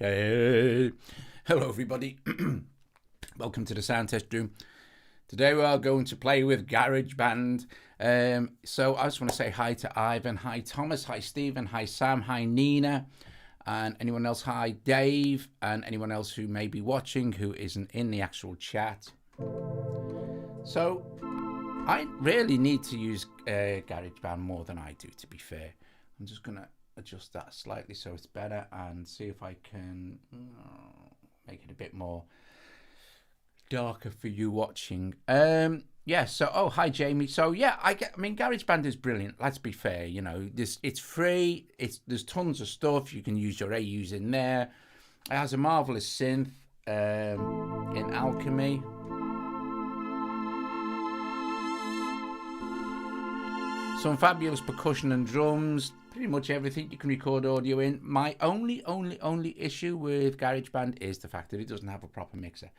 Hey, hello everybody. Welcome to the sound test room. Today we are going to play with GarageBand. So I just want to say hi to Ivan, hi Thomas, hi Stephen, hi Sam, hi Nina, and anyone else, hi Dave, and anyone else who may be watching who isn't in the actual chat. So I really need to use GarageBand more than I do, to be fair. I'm just going to adjust that slightly so it's better and see if I can make it a bit more darker for you watching. Yeah, so hi Jamie. So yeah, I mean GarageBand is brilliant, let's be fair, you know. It's free, there's tons of stuff. You can use your AUs in there. It has a marvelous synth in Alchemy. Some fabulous percussion and drums, pretty much everything you can record audio in. My only issue with GarageBand is the fact that it doesn't have a proper mixer.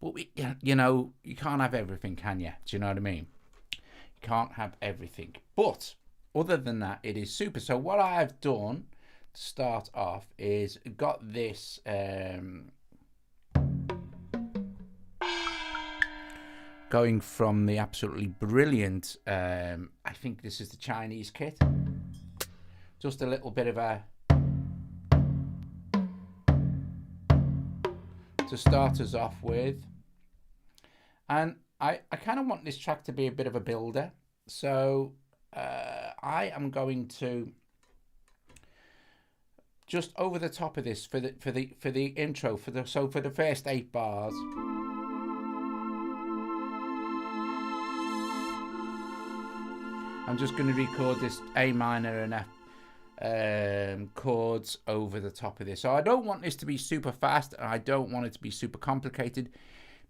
But, you know, you can't have everything, can you? Do you know what I mean? You can't have everything. But, other than that, it is super. So what I have done to start off is got this... going from the absolutely brilliant, I think this is the Chinese kit. Just a little bit of a... to start us off with. And I kind of want this track to be a bit of a builder. So I am going to just over the top of this for the intro, for the first 8 bars. I'm just going to record this A minor and F chords over the top of this. So I don't want this to be super fast, and I don't want it to be super complicated,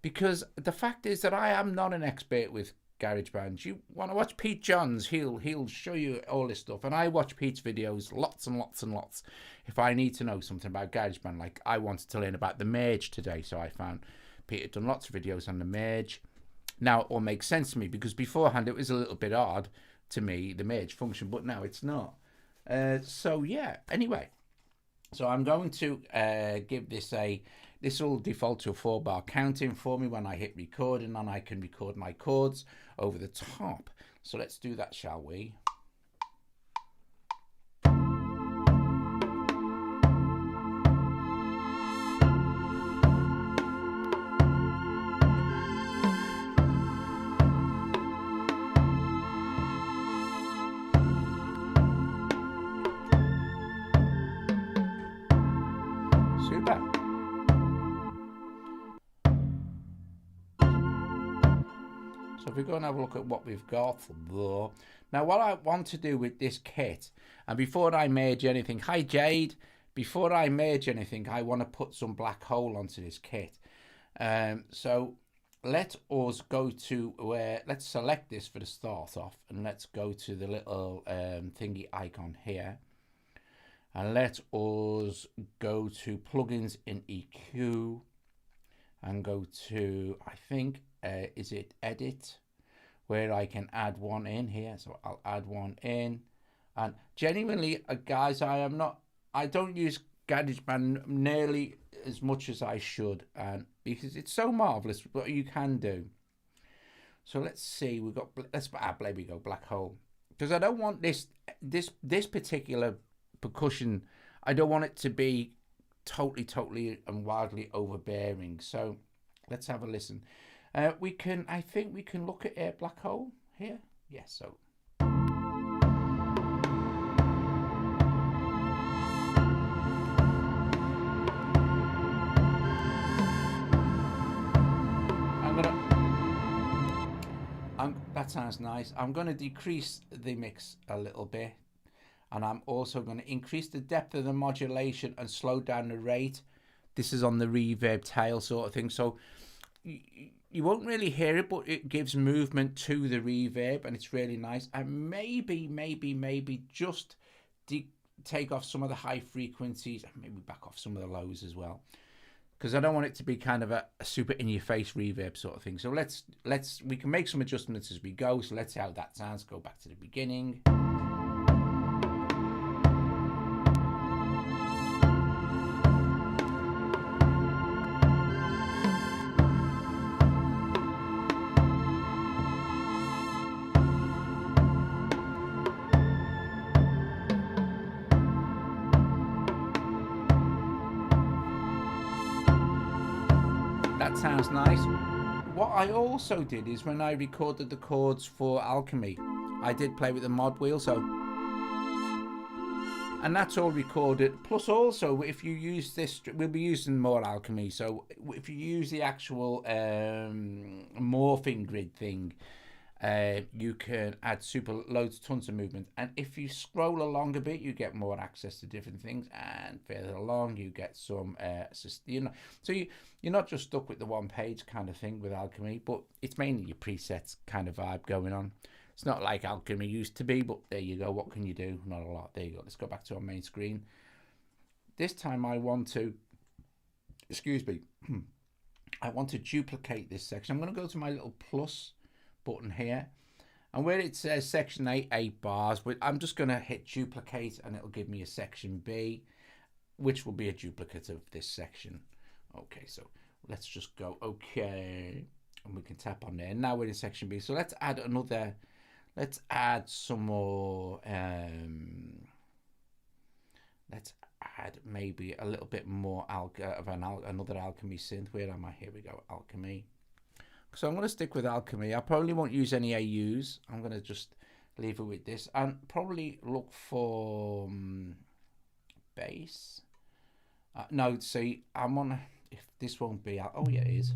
because the fact is that I am not an expert with GarageBand. You want to watch Pete Johns, he'll show you all this stuff, and I watch Pete's videos lots and lots and lots if I need to know something about GarageBand. Like I wanted to learn about the merge today, so I found Pete had done lots of videos on the merge. Now it all makes sense to me, because beforehand it was a little bit odd to me, the merge function, but now it's not. So yeah, anyway, so I'm going to give this this will default to a 4-bar counting for me when I hit record, and then I can record my chords over the top. So let's do that, shall we? So if we go and have a look at what we've got. Now what I want to do with this kit, and before I merge anything, hi Jade, before I merge anything, I want to put some black hole onto this kit. So let us go to where, let's select this for the start off, and let's go to the little thingy icon here. And let us go to plugins in EQ and go to, I think, is it edit, where I can add one in here. So I'll add one in. And genuinely, guys, I don't use GarageBand nearly as much as I should, and because it's so marvelous what you can do. So let's see, there we go, black hole, because I don't want this particular percussion, I don't want it to be totally and wildly overbearing. So let's have a listen. I think we can look at a black hole here. Yes, so that sounds nice. I'm going to decrease the mix a little bit, and I'm also going to increase the depth of the modulation and slow down the rate. This is on the reverb tail sort of thing, so you won't really hear it, but it gives movement to the reverb, and it's really nice. And maybe just take off some of the high frequencies, and maybe back off some of the lows as well, because I don't want it to be kind of a super in-your-face reverb sort of thing. So we can make some adjustments as we go. So let's see how that sounds. Go back to the beginning. That sounds nice. What I also did is when I recorded the chords for Alchemy, I did play with the mod wheel, so, and that's all recorded. Plus also, if you use this, we'll be using more Alchemy, so if you use the actual morphing grid thing, you can add tons of movement, and if you scroll along a bit, you get more access to different things, and further along you get some so you're not just stuck with the one page kind of thing with Alchemy, but it's mainly your presets kind of vibe going on. It's not like Alchemy used to be, but there you go. What can you do? Not a lot. There you go. Let's go back to our main screen. This time I want to, excuse me, I want to duplicate this section. I'm going to go to my little plus button here, and where it says section 8 bars, I'm just going to hit duplicate, and it'll give me a section B, which will be a duplicate of this section. Okay, so let's just go okay, and we can tap on there. Now we're in section B, so let's add another, let's add some more, let's add maybe a little bit more another Alchemy synth. Where am I? Here we go, Alchemy. So I'm going to stick with Alchemy. I probably won't use any AUs. I'm going to just leave it with this and probably look for bass. No, see, I'm on, if this won't be out. Oh yeah, it is.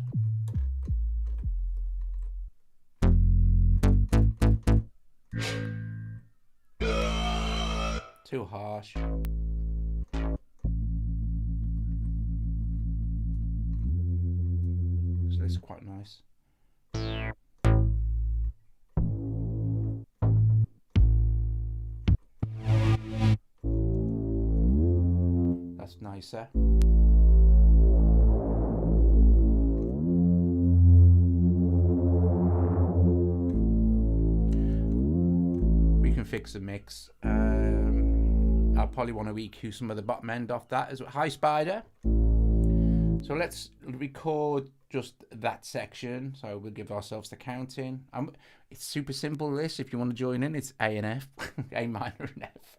Too harsh. So this is quite nice. That's nicer. We can fix the mix. I'll probably want to EQ some of the bottom end off that as well. Hi Spider. So let's record just that section. So we'll give ourselves the counting. It's super simple, this. If you want to join in, it's A and F, A minor and F.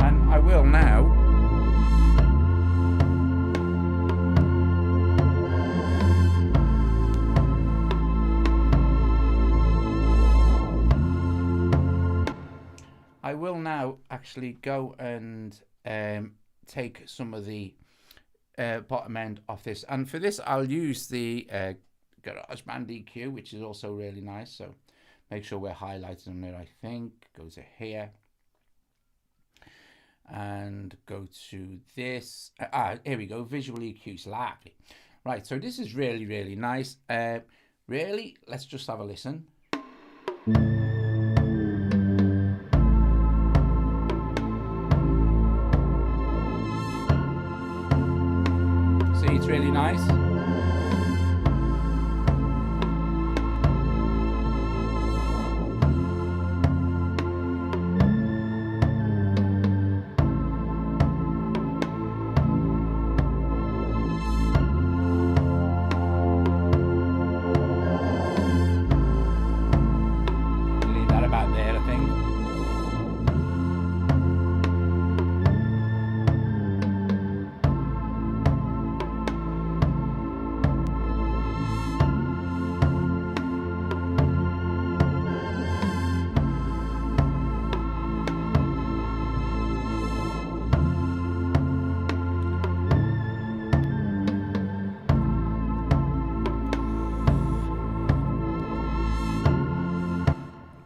And I will now actually go and take some of the bottom end off this, and for this I'll use the GarageBand EQ, which is also really nice. So make sure we're highlighting it. I think go to here and go to this. Here we go. Visual EQ, lovely. Right, so this is really, really nice. Really, let's just have a listen. See, it's really nice.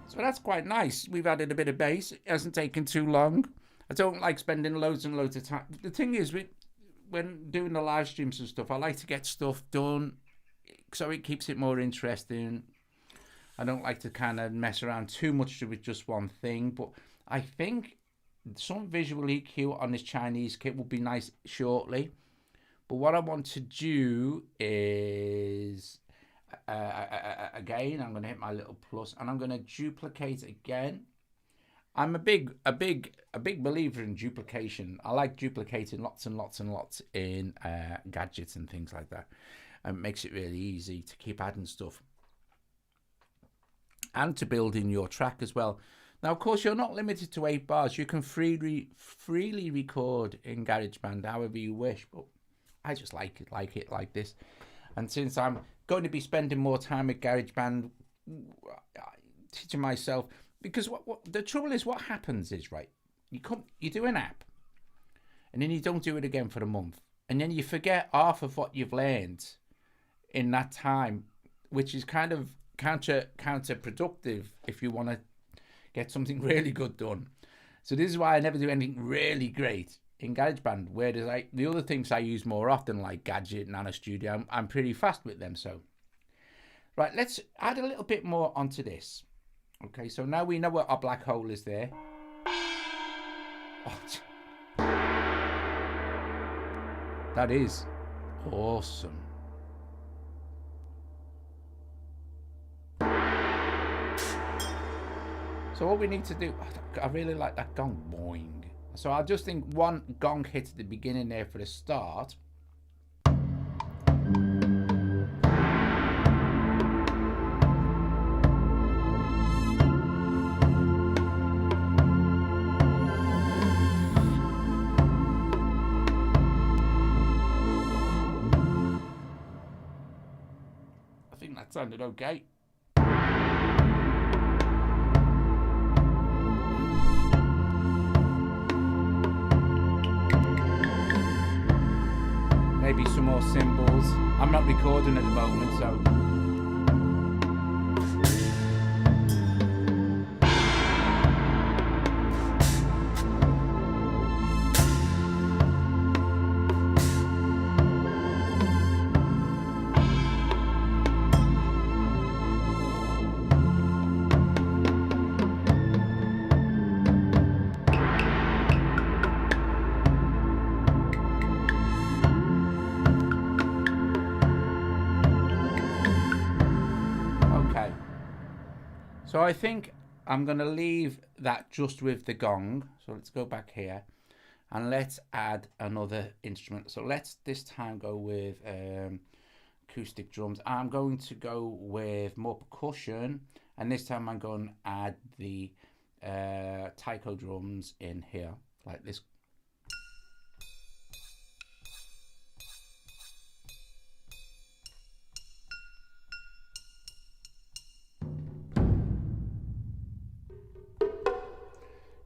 So that's quite nice. We've added a bit of bass. It hasn't taken too long. I don't like spending loads and loads of time. The thing is, when doing the live streams and stuff, I like to get stuff done so it keeps it more interesting. I don't like to kind of mess around too much with just one thing, but I think some visual EQ on this Chinese kit will be nice shortly. But what I want to do is, again, I'm going to hit my little plus and I'm going to duplicate again. I'm a big believer in duplication. I like duplicating lots and lots and lots in gadgets and things like that. And it makes it really easy to keep adding stuff and to build in your track as well. Now, of course, you're not limited to 8 bars. You can freely record in GarageBand however you wish, but I just like it like this. And since I'm going to be spending more time with GarageBand, teaching myself, because what the trouble is, what happens is, right, you do an app, and then you don't do it again for a month, and then you forget half of what you've learned in that time, which is kind of counterproductive if you want to get something really good done. So this is why I never do anything really great in GarageBand, whereas the other things I use more often, like Gadget, Nano Studio, I'm pretty fast with them. So, right, let's add a little bit more onto this. Okay, so now we know what our black hole is there. Oh, that is awesome. So what we need to do, I really like that gong, boing. So I just think one gong hit at the beginning there for the start. I think that sounded okay. Maybe some more cymbals. I'm not recording at the moment, so. So I think I'm going to leave that just with the gong. So let's go back here and let's add another instrument. So let's this time go with acoustic drums. I'm going to go with more percussion, and this time I'm going to add the taiko drums in here, like this.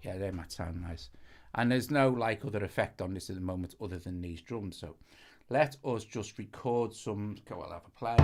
Yeah, they might sound nice. And there's no like other effect on this at the moment other than these drums. So let us just record some. Okay, I'll have a play.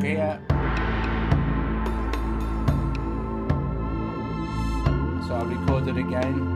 Here. So I'll record it again.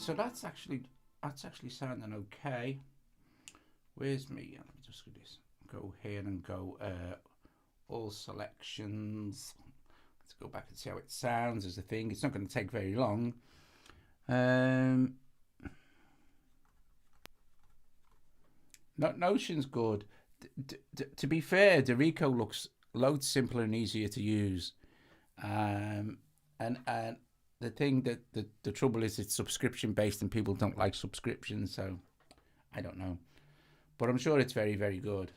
so that's actually sounding okay. Where's me? Let me just go here and go all selections. Let's go back and see how it sounds as a thing. It's not going to take very long. Notion's good. To be fair, Dorico looks loads simpler and easier to use. And the thing that the trouble is, it's subscription based and people don't like subscriptions, so I don't know. But I'm sure it's very, very good.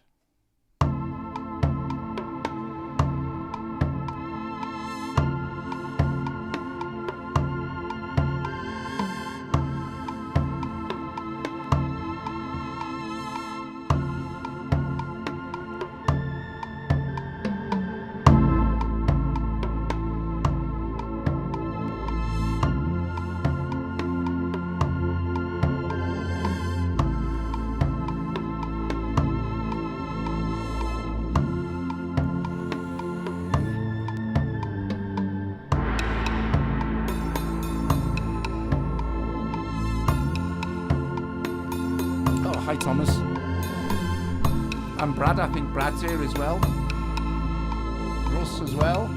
Hi Thomas. And Brad, I think Brad's here as well. Russ as well.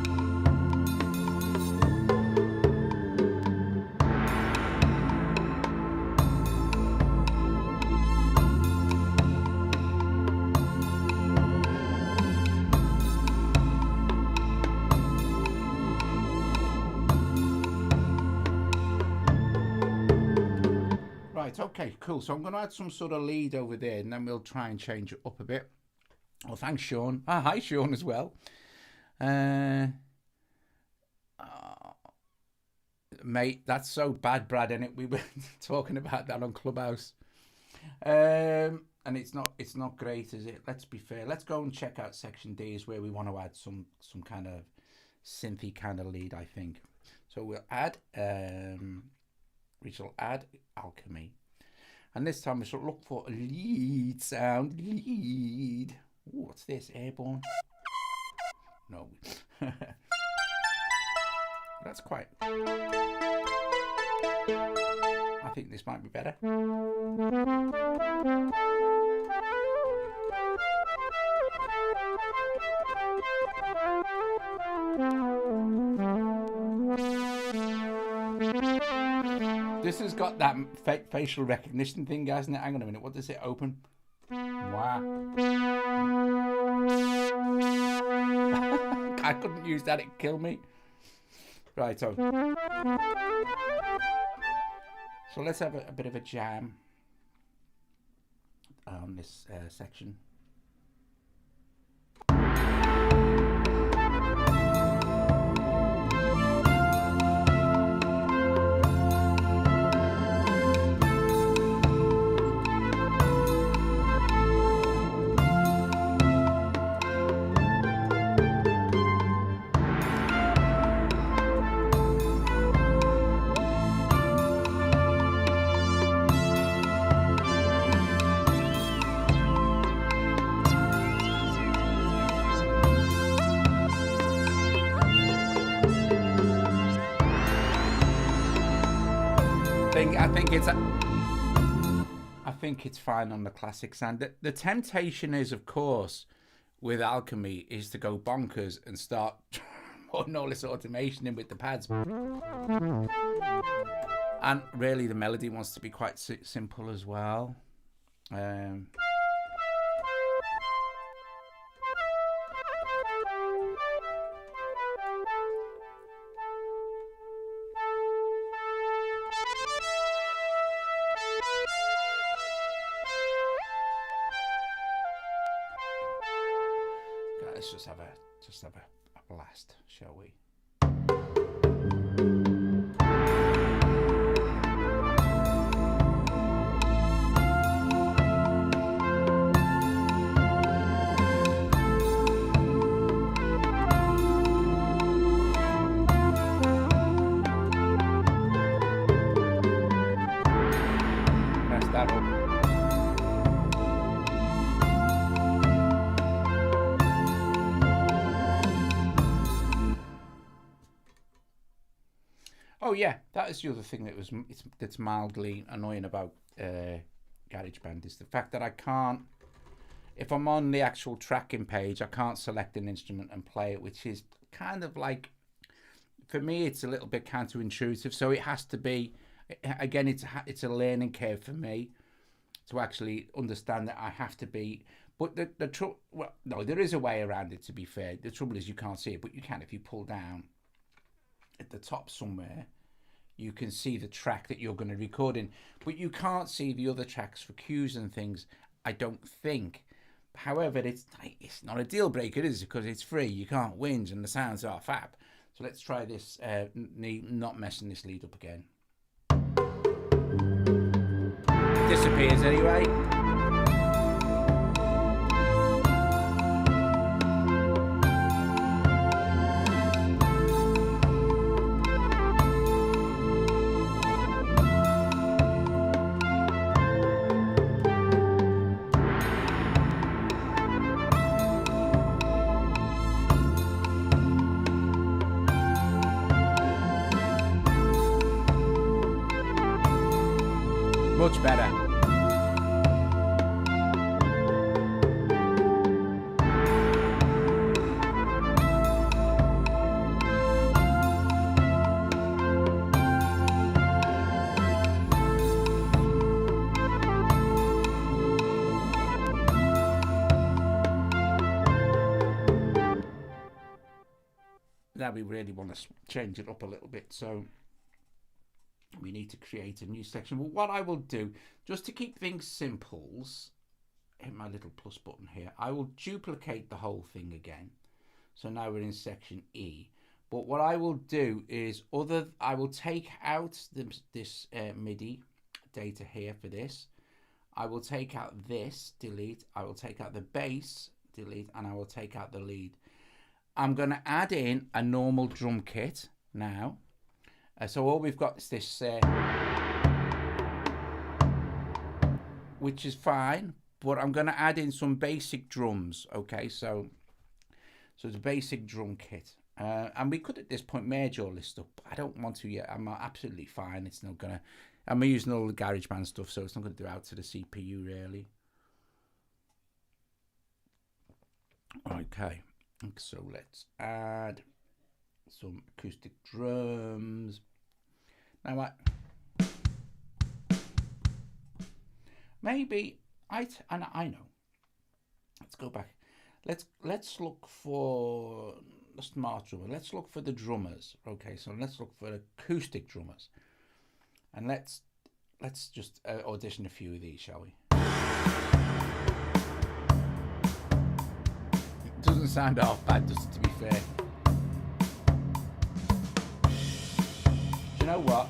Right, okay, cool. So I'm going to add some sort of lead over there and then we'll try and change it up a bit. Oh, thanks, Sean. Ah, hi, Sean, as well. Mate, that's so bad, Brad, isn't it? We were talking about that on Clubhouse. And it's not great, is it? Let's be fair. Let's go and check out section D is where we want to add some kind of synthy kind of lead, I think. So we'll add... we shall add alchemy, and this time we shall look for a lead sound. Lead. Ooh, what's this? Airborne? No. That's quite. I think this might be better. This has got that facial recognition thing, hasn't it? Hang on a minute. What does it open? Wow. I couldn't use that. It'd kill me. Right. So let's have a bit of a jam on this section. I think it's fine on the classic sound. The temptation is, of course, with alchemy, is to go bonkers and start putting all this automation in with the pads. And really, the melody wants to be quite simple as well. Let's just have a blast, shall we? Press that up. Oh yeah, that is the other thing that's mildly annoying about GarageBand is the fact that I can't, if I'm on the actual tracking page, I can't select an instrument and play it, which is kind of like, for me, it's a little bit counterintuitive. So it has to be, again, it's a learning curve for me to actually understand that I have to be. But well, no, there is a way around it, to be fair. The trouble is you can't see it, but you can if you pull down at the top somewhere. You can see the track that you're going to record in, but you can't see the other tracks for cues and things, I don't think. However, it's not a deal breaker, is it? Because it's free. You can't whinge and the sounds are fab. So let's try this, not messing this lead up again. Disappears anyway. Much better. Now we really want to change it up a little bit, so we need to create a new section. But what I will do, just to keep things simple, hit my little plus button here, I will duplicate the whole thing again. So now we're in section E. But what I will do is I will take out this MIDI data here for this. I will take out this, delete. I will take out the bass, delete, and I will take out the lead. I'm going to add in a normal drum kit now. So all we've got is this, which is fine, but I'm going to add in some basic drums. Okay, so it's a basic drum kit, and we could at this point merge all this stuff, but I don't want to yet. I'm absolutely fine. It's not gonna. I'm using all the GarageBand stuff, so it's not going to do out to the CPU really. Okay, so let's add some acoustic drums. Now maybe I know. Let's go back. Let's look for the smart drummer. Let's look for the drummers. Okay, so let's look for acoustic drummers, and let's just audition a few of these, shall we? It doesn't sound half bad, does it, to be fair? You know what?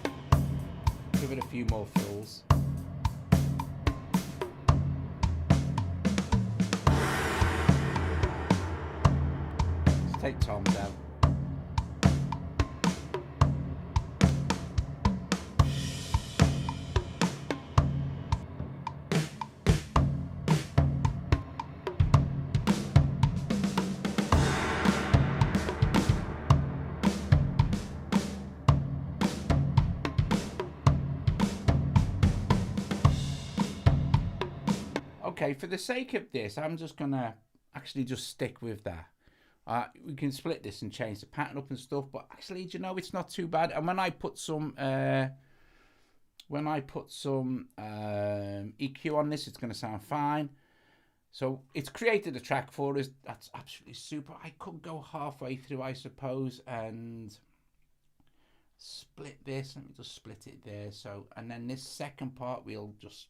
Give it a few more fills. Let's take toms out. Okay, for the sake of this, I'm just gonna actually just stick with that. We can split this and change the pattern up and stuff, but actually, do you know, it's not too bad. And when I put some EQ on this, it's gonna sound fine. So it's created a track for us. That's absolutely super. I could go halfway through, I suppose, and split this. Let me just split it there. So, and then this second part, we'll just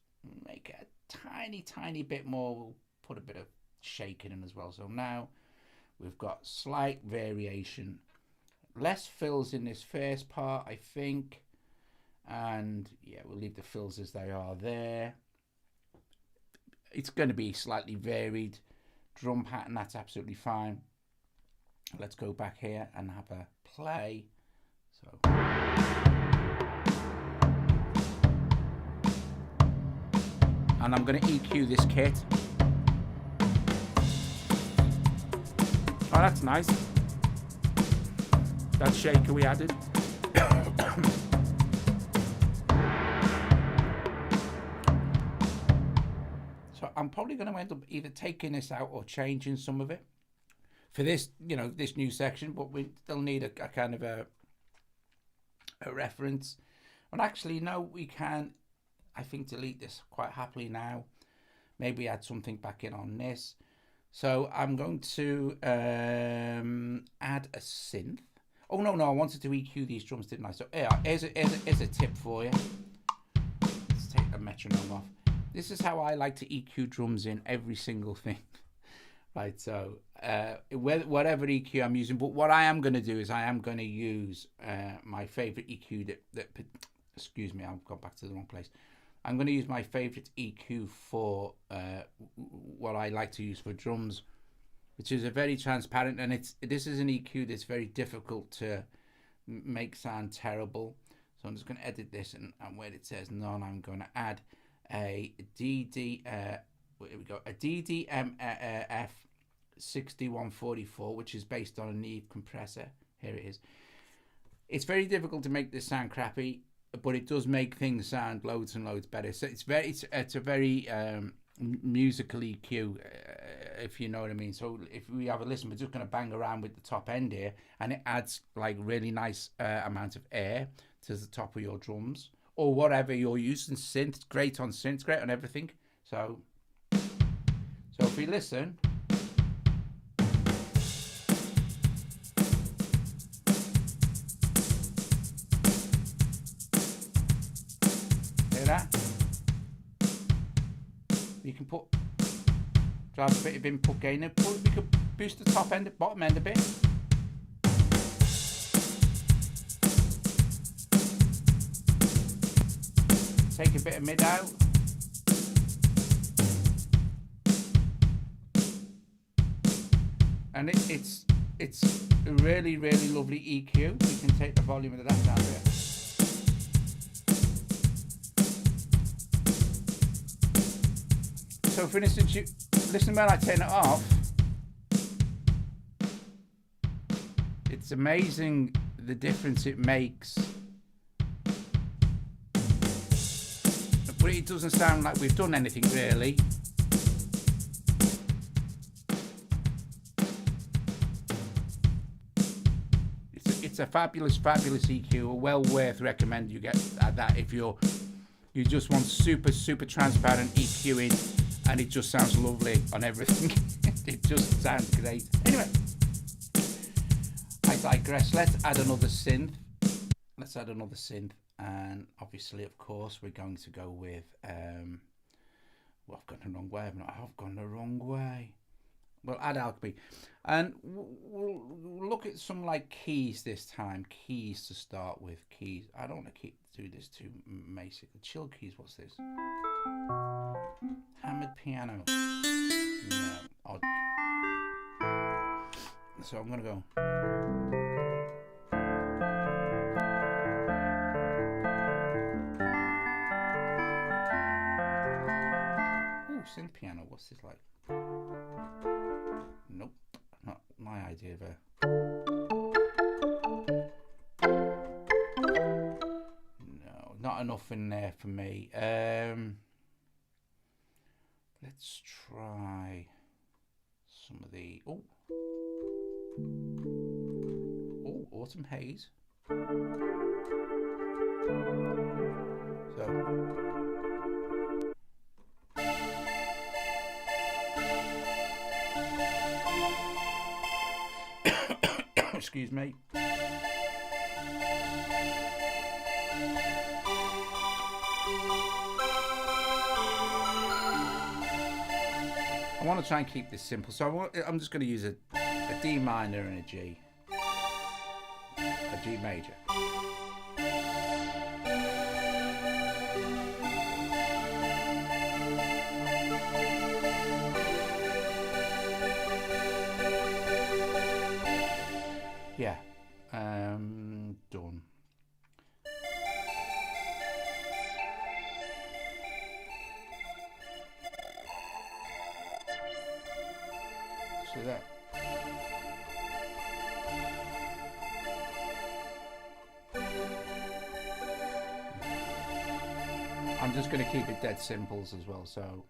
make it a tiny bit more. We'll put a bit of shaking in as well. So now we've got slight variation, less fills in this first part, I think, and yeah, we'll leave the fills as they are there. It's going to be slightly varied drum pattern. That's absolutely fine. Let's go back here and have a play. So and I'm going to EQ this kit. Oh, that's nice. That shaker we added. I'm probably going to end up either taking this out or changing some of it for this, this new section, but we still need a kind of a reference. And actually, no, we can, I think, delete this quite happily now. Maybe add something back in on this. So I'm going to add a synth. Oh, no, I wanted to EQ these drums, didn't I? So here's a tip for you. Let's take the metronome off. This is how I like to EQ drums in every single thing. Right, so whatever EQ I'm using, but what I am going to do is I am going to use my favorite EQ excuse me, I've gone back to the wrong place. I'm going to use my favorite EQ for what I like to use for drums, which is a very transparent, and this is an EQ that's very difficult to make sound terrible. So I'm just going to edit this, and where it says none, I'm going to add a here we go, a DDMF 6144, which is based on a Neve compressor. Here it is. It's very difficult to make this sound crappy, but it does make things sound loads and loads better. So it's a very musical EQ, if you know what I mean. So if we have a listen, we're just going to bang around with the top end here, and it adds like really nice amount of air to the top of your drums or whatever you're using. Synth, great on synth, great on everything. So if we listen. That you can drive a bit of input gain, we could boost the top end, bottom end a bit. Take a bit of mid out. And it's a really lovely EQ. You can take the volume of that down there. So for instance, you listen when I turn it off, it's amazing the difference it makes. But it doesn't sound like we've done anything really. It's a fabulous EQ, well worth recommend you get that if you just want super transparent EQing. And it just sounds lovely on everything. It just sounds great. Anyway, I digress. Let's add another synth. And obviously, of course, we're going to go with... well, I've gone the wrong way. I've gone the wrong way. We'll add alchemy. And we'll look at some like keys this time. Keys to start with. Keys. I don't want to do this too basic. Chill keys. What's this? Hammered piano. No, odd. So I'm gonna go. Ooh, synth piano. What's this like? Nope, not my idea of a. No, not enough in there for me. Let's try some of the Autumn Haze. So excuse me. I want to try and keep this simple, so I'm just going to use a D minor and a G major. Yeah, done. So that. I'm just going to keep it dead simples as well, so.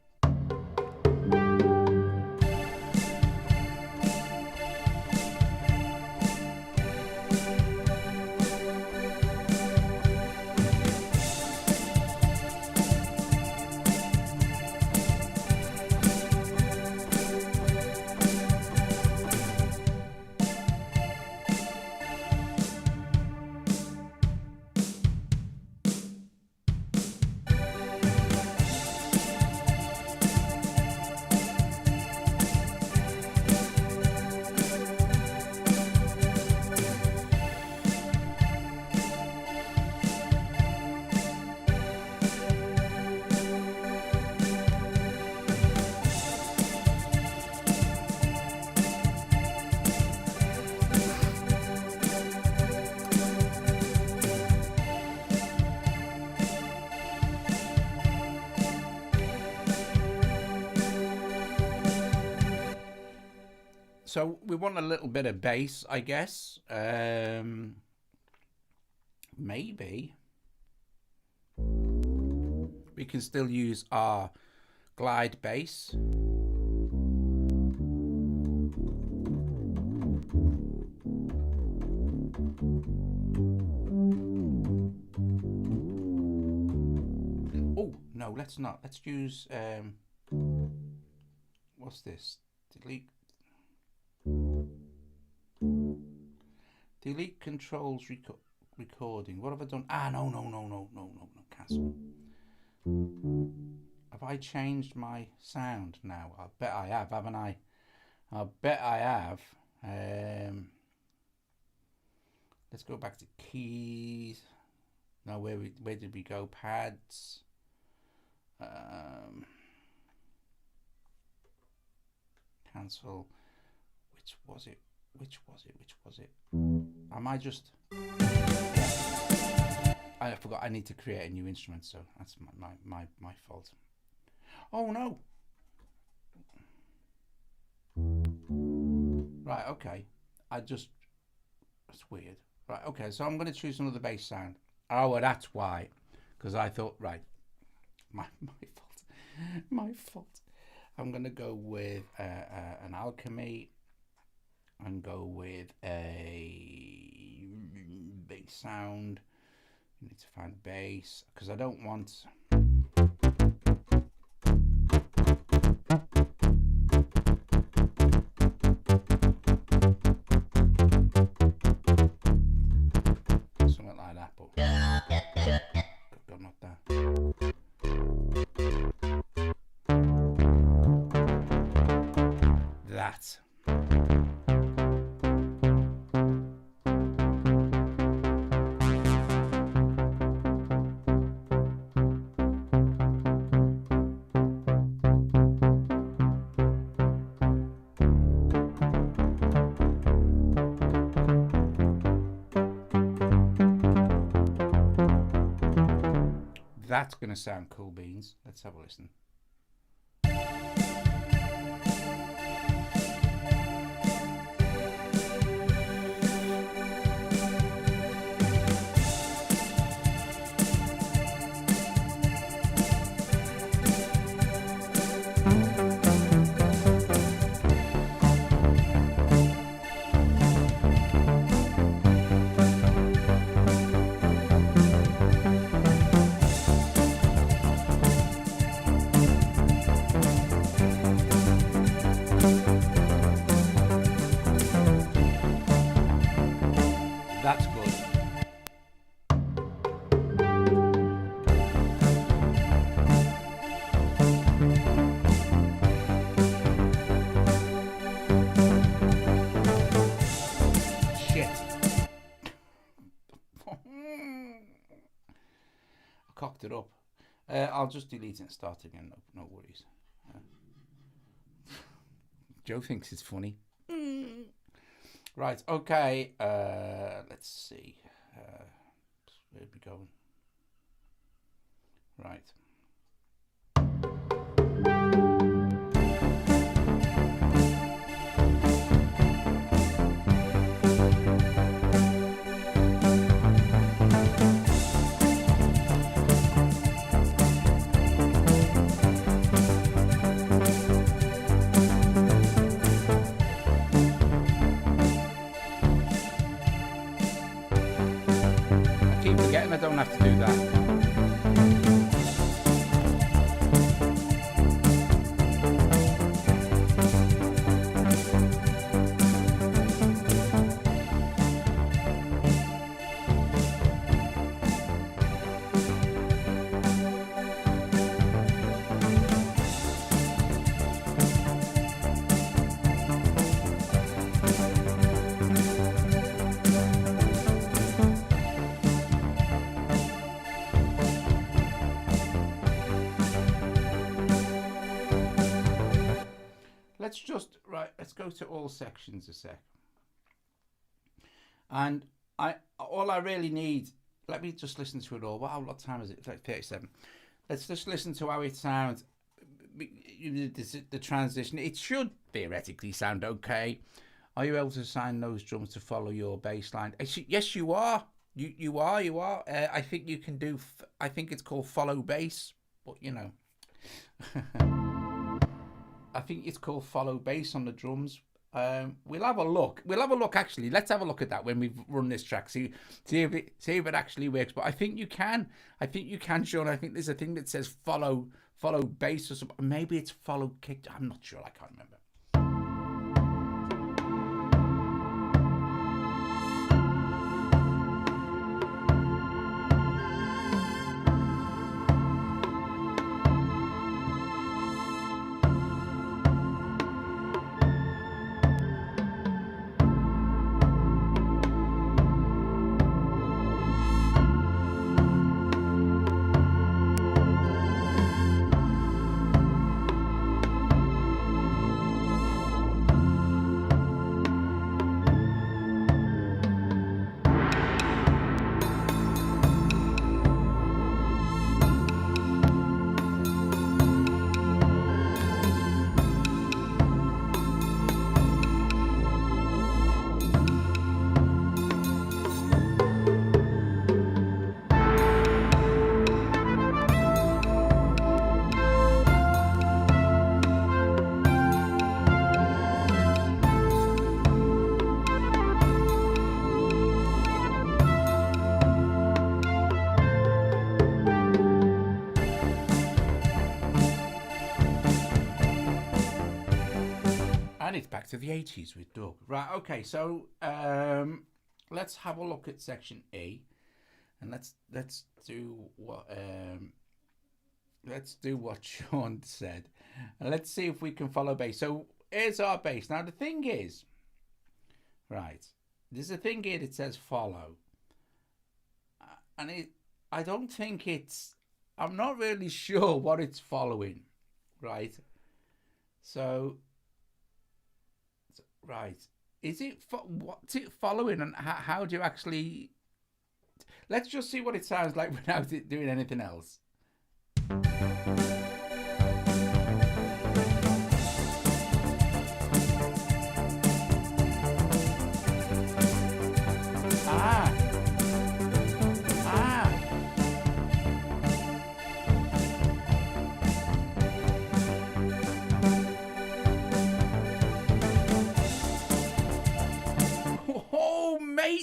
So we want a little bit of bass, I guess. Maybe we can still use our glide bass. Oh, no, let's not. Let's use, what's this? Delete controls recording. What have I done? No, cancel. Have I changed my sound now? I bet I have, haven't I? I bet I have. Let's go back to keys. No, where did we go? Pads. Cancel. Which was it? Am I just... I forgot I need to create a new instrument, so that's my fault. Oh no. Right, okay. That's weird. Right, okay, so I'm going to choose another bass sound. Oh, well, that's why. Because I thought, right, my fault. I'm going to go with an alchemy and go with a bass sound. You need to find bass because I don't want... something like that, but God, not that. That. That's going to sound cool beans. Let's have a listen. That's good. Shit. I cocked it up. I'll just delete it and start again. No worries. Joe thinks it's funny. Right, okay, let's see, where'd we go? Right. I don't have to do that. Let's go to all sections a sec. And all I really need, let me just listen to it all. Wow, what time is it? It's like 37. Let's just listen to how it sounds. The transition. It should theoretically sound okay. Are you able to assign those drums to follow your bass line? Yes, you are. You are. I think you can do. I think it's called follow bass, but you know, I think it's called follow bass on the drums. We'll have a look. Actually, let's have a look at that when we run this track. See if it actually works. But I think you can. Sean. I think there's a thing that says follow bass or something. Maybe it's follow kick. I'm not sure. I can't remember. It's back to the 80s with Doug. Right, okay, so let's have a look at section E, and let's do what Sean said, and let's see if we can follow bass. So here's our bass. Now the thing is, right, there's a thing here that says follow, and I don't think I'm not really sure what it's following, right? So. Right. What's it following, and how do you actually... Let's just see what it sounds like without it doing anything else.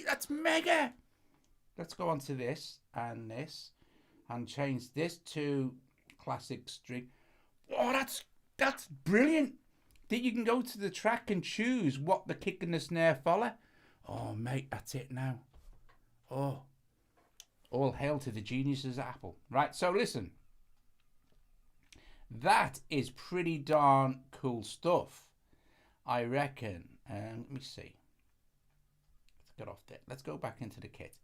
That's mega. Let's go on to this and change this to classic string. Oh, that's brilliant. That you can go to the track and choose what the kick and the snare follow. Oh, mate, that's it now. Oh, all hail to the geniuses at Apple. Right, so listen. That is pretty darn cool stuff, I reckon. Let me see. Get off there. Let's go back into the kit.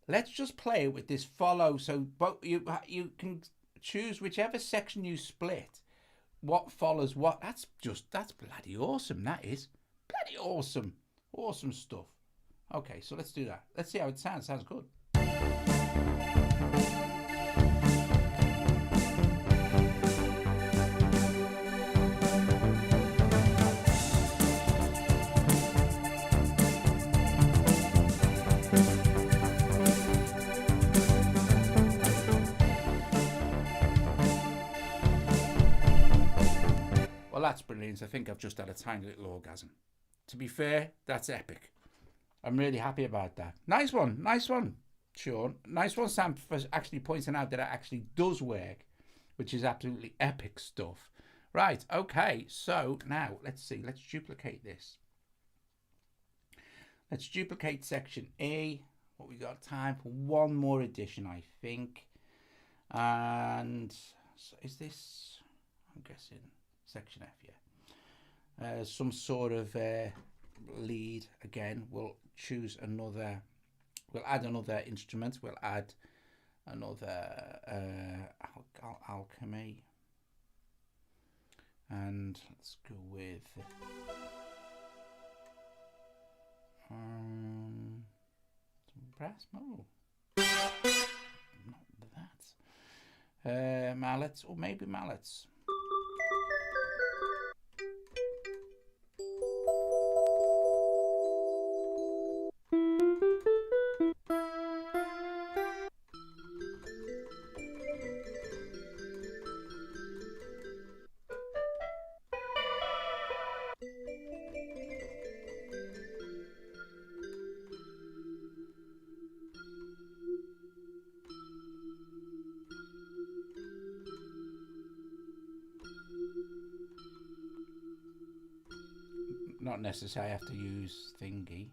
Let's just play with this follow. So you can choose whichever section you split, what follows what. That's bloody awesome. That is bloody awesome. Awesome stuff. Okay, so let's do that. Let's see how it sounds. Sounds good. Well, that's brilliant. I think I've just had a tiny little orgasm. To be fair, that's epic. I'm really happy about that. Nice one, Sean. Nice one, Sam, for actually pointing out that it actually does work, which is absolutely epic stuff. Right, okay, so now let's see. Let's duplicate this. Let's duplicate section A. What we got time for one more edition, I think. And so is this, I'm guessing, section F, yeah. Some sort of lead again. We'll choose another. We'll add another instrument. We'll add another alchemy, and let's go with brass. No, not that. Mallets, or maybe mallets. not necessarily have to use thingy.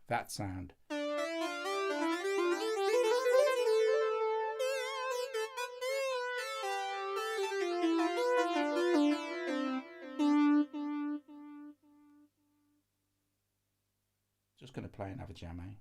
That sound. Just going to play another jam, eh?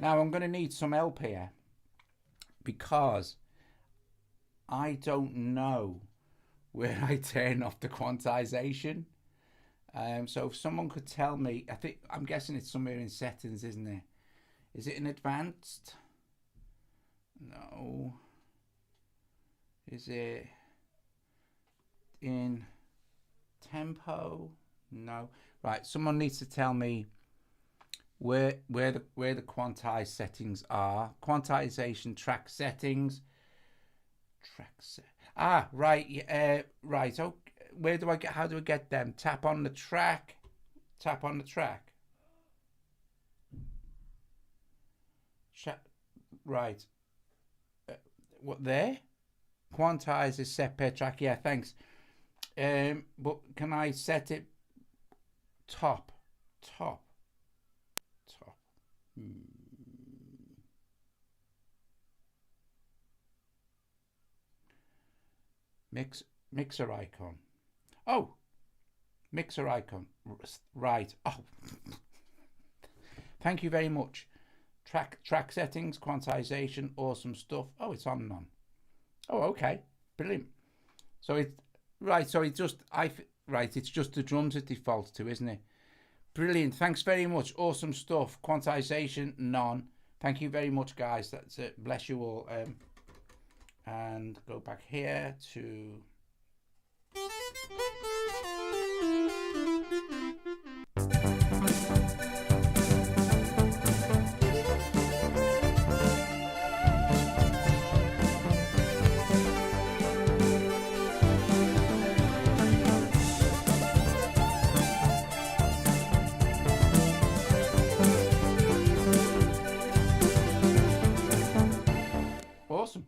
Now I'm going to need some help here because I don't know where I turn off the quantization. So if someone could tell me, I'm guessing it's somewhere in settings, isn't it? Is it in advanced? No. Is it in tempo? No. Right, someone needs to tell me where the quantize settings are. Quantization track settings. Right. Right. Okay. How do I get them? Tap on the track. Tap on the track. Right. What there? Quantize is set per track. Yeah, thanks. But can I set it top? Mixer icon. Oh, mixer icon. Right. Oh, thank you very much. Track settings, quantization, awesome stuff. Oh, it's on none. Oh, okay, brilliant. So it's right. So it's just it's just the drums it defaults to, isn't it? Brilliant. Thanks very much. Awesome stuff. Quantization, none. Thank you very much, guys. That's it. Bless you all. And go back here to... Awesome.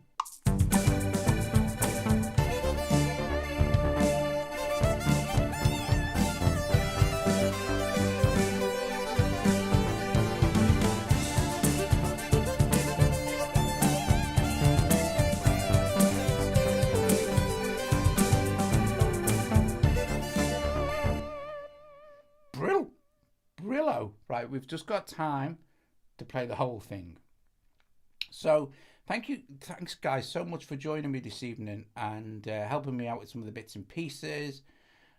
Brillo. Right, we've just got time to play the whole thing. So thanks guys so much for joining me this evening and helping me out with some of the bits and pieces.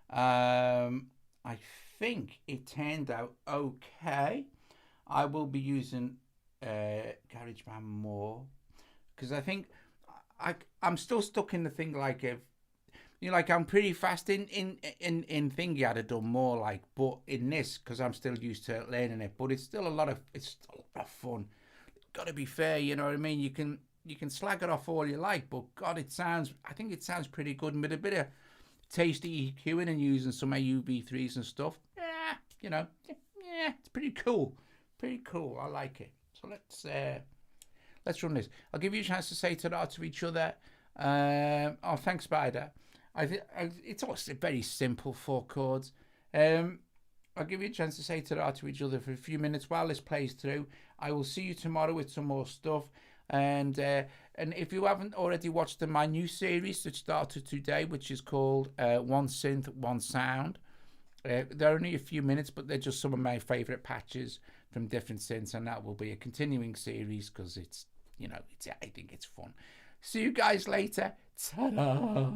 I think it turned out okay. I will be using GarageBand more because I think I'm still stuck in the thing like if like I'm pretty fast in thingy. I'd have done more like, but in this because I'm still used to learning it, but it's still a lot of fun. Got to be fair, you know what I mean. You can slag it off all you like, but God, I think it sounds pretty good, and with a bit of tasty EQing and using some AUV3s and stuff. Yeah, it's pretty cool. I like it. So let's run this. I'll give you a chance to say ta-ra to each other. Oh, thanks, Spider. It's also very simple 4 chords. I'll give you a chance to say ta-ra to each other for a few minutes while this plays through. I will see you tomorrow with some more stuff. And And if you haven't already watched my new series that started today, which is called One Synth, One Sound, they're only a few minutes, but they're just some of my favourite patches from different synths, and that will be a continuing series because it's, I think it's fun. See you guys later. Ta-da!